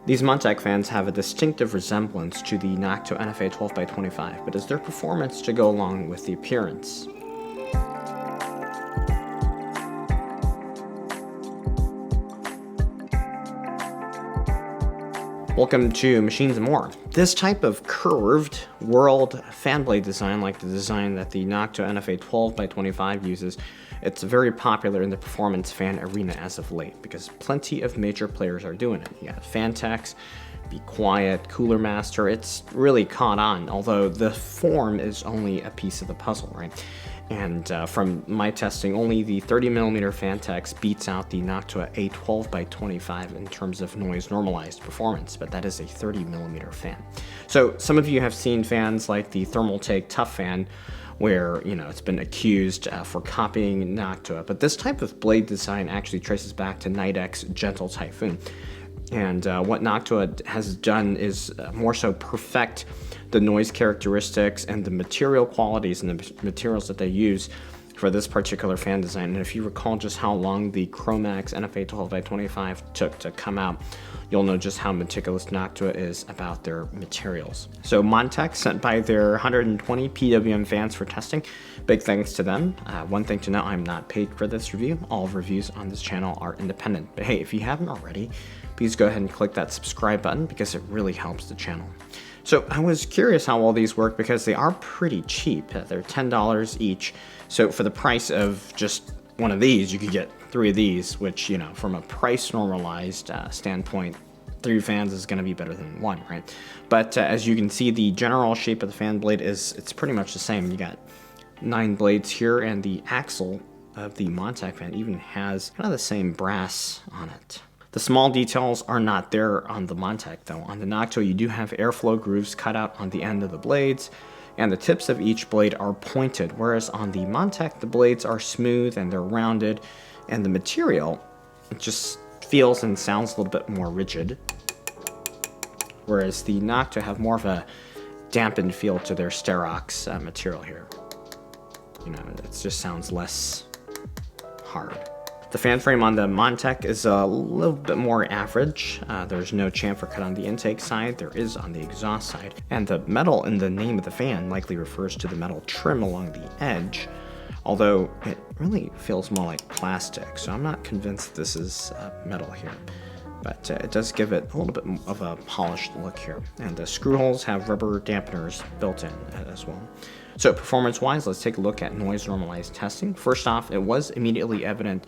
These Montech fans have a distinctive resemblance to the Noctua NFA 12x25, but is their performance to go along with the appearance? Welcome to Machines and More. This type of curved world fan blade design, like the design that the Noctua NFA 12x25 uses, it's very popular in the performance fan arena as of late because plenty of major players are doing it. You got Fantex, Be Quiet, Cooler Master. It's really caught on, although the form is only a piece of the puzzle, right? And from my testing, only the 30mm Fantex beats out the Noctua A12x25 in terms of noise normalized performance, but that is a 30mm fan. So some of you have seen fans like the Thermaltake Tough fan, where it's been accused for copying Noctua, but this type of blade design actually traces back to mini-itx Gentle Typhoon. And what Noctua has done is more so perfect the noise characteristics and the material qualities and the materials that they use for this particular fan design. And if you recall just how long the Chromax NFA 12x25 took to come out, you'll know just how meticulous Noctua is about their materials. So Montech sent by their 120 PWM fans for testing. Big thanks to them. One thing to note, I'm not paid for this review. All reviews on this channel are independent. But hey, if you haven't already, please go ahead and click that subscribe button because it really helps the channel. So I was curious how all these work because they are pretty cheap. They're $10 each. So for the price of just one of these, you could get 3 of these, which, from a price normalized standpoint, 3 fans is going to be better than 1, right? But as you can see, the general shape of the fan blade it's pretty much the same. You got 9 blades here, and the axle of the Montech fan even has kind of the same brass on it. The small details are not there on the Montech though. On the Noctua, you do have airflow grooves cut out on the end of the blades, and the tips of each blade are pointed, whereas on the Montech, the blades are smooth and they're rounded, and the material just feels and sounds a little bit more rigid, whereas the Noctua have more of a dampened feel to their Sterox material here. It just sounds less hard. The fan frame on the Montech is a little bit more average. There's no chamfer cut on the intake side, there is on the exhaust side. And the metal in the name of the fan likely refers to the metal trim along the edge, although it really feels more like plastic, so I'm not convinced this is metal here. But it does give it a little bit of a polished look here. And the screw holes have rubber dampeners built in as well. So performance-wise, let's take a look at noise normalized testing. First off, it was immediately evident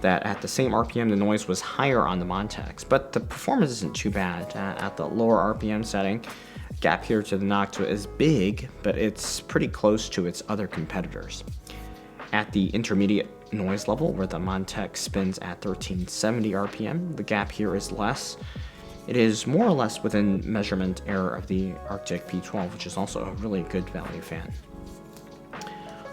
that at the same RPM, the noise was higher on the Montechs, but the performance isn't too bad. At the lower RPM setting, gap here to the Noctua is big, but it's pretty close to its other competitors. At the intermediate noise level, where the Montech spins at 1370 RPM, the gap here is less. It is more or less within measurement error of the Arctic P12, which is also a really good value fan.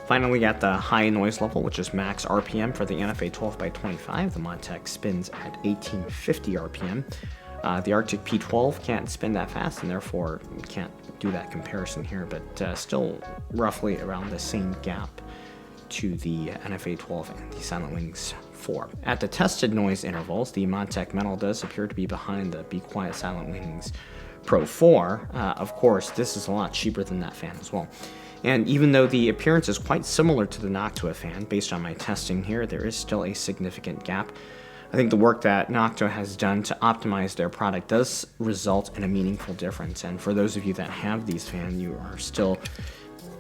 Finally, we got the high noise level, which is max RPM for the NFA 12x25. The Montech spins at 1850 RPM. The Arctic P12 can't spin that fast, and therefore can't do that comparison here, but still roughly around the same gap to the NFA 12 and the Silent Wings 4. At the tested noise intervals, the Montech Metal does appear to be behind the Be Quiet Silent Wings Pro 4. Of course, this is a lot cheaper than that fan as well. And even though the appearance is quite similar to the Noctua fan, based on my testing here, there is still a significant gap. I think the work that Noctua has done to optimize their product does result in a meaningful difference. And for those of you that have these fans, you are still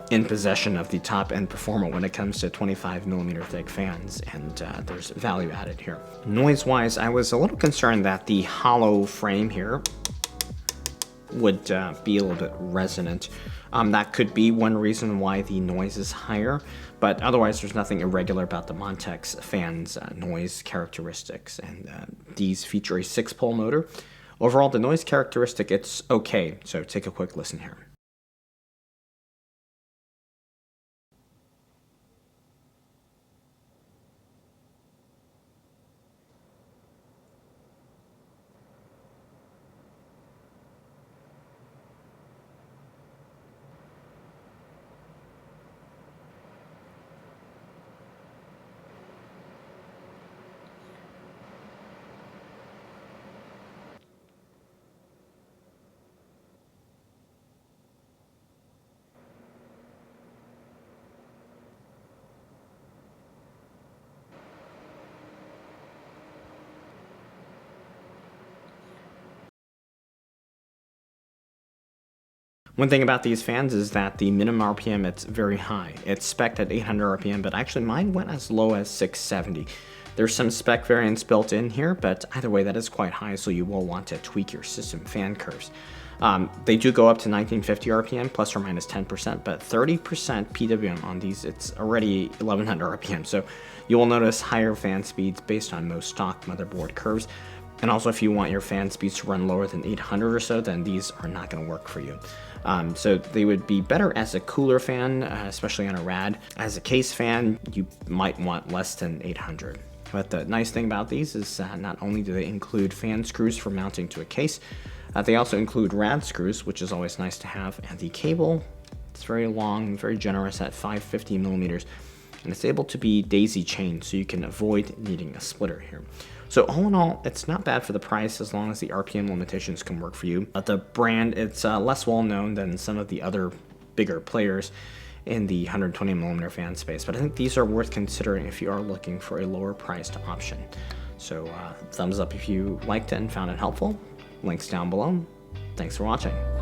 in possession of the top-end performer when it comes to 25mm thick fans, and there's value added here. Noise-wise, I was a little concerned that the hollow frame here would be a little bit resonant. That could be one reason why the noise is higher, but otherwise there's nothing irregular about the Montech's fans' noise characteristics, and these feature a 6-pole motor. Overall, the noise characteristic, it's okay, so take a quick listen here. One thing about these fans is that the minimum RPM, it's very high. It's spec'd at 800 RPM, but actually mine went as low as 670. There's some spec variants built in here, but either way, that is quite high, so you will want to tweak your system fan curves. They do go up to 1950 RPM, plus or minus 10%, but 30% PWM on these, it's already 1100 RPM, so you will notice higher fan speeds based on most stock motherboard curves. And also, if you want your fan speeds to run lower than 800 or so, then these are not going to work for you. So they would be better as a cooler fan, especially on a rad. As a case fan, you might want less than 800. But the nice thing about these is not only do they include fan screws for mounting to a case, they also include rad screws, which is always nice to have. And the cable, it's very long, very generous at 550 millimeters. And it's able to be daisy chained, so you can avoid needing a splitter here. So all in all, it's not bad for the price as long as the RPM limitations can work for you. But the brand, it's less well known than some of the other bigger players in the 120mm fan space. But I think these are worth considering if you are looking for a lower priced option. So thumbs up if you liked it and found it helpful. Links down below. Thanks for watching.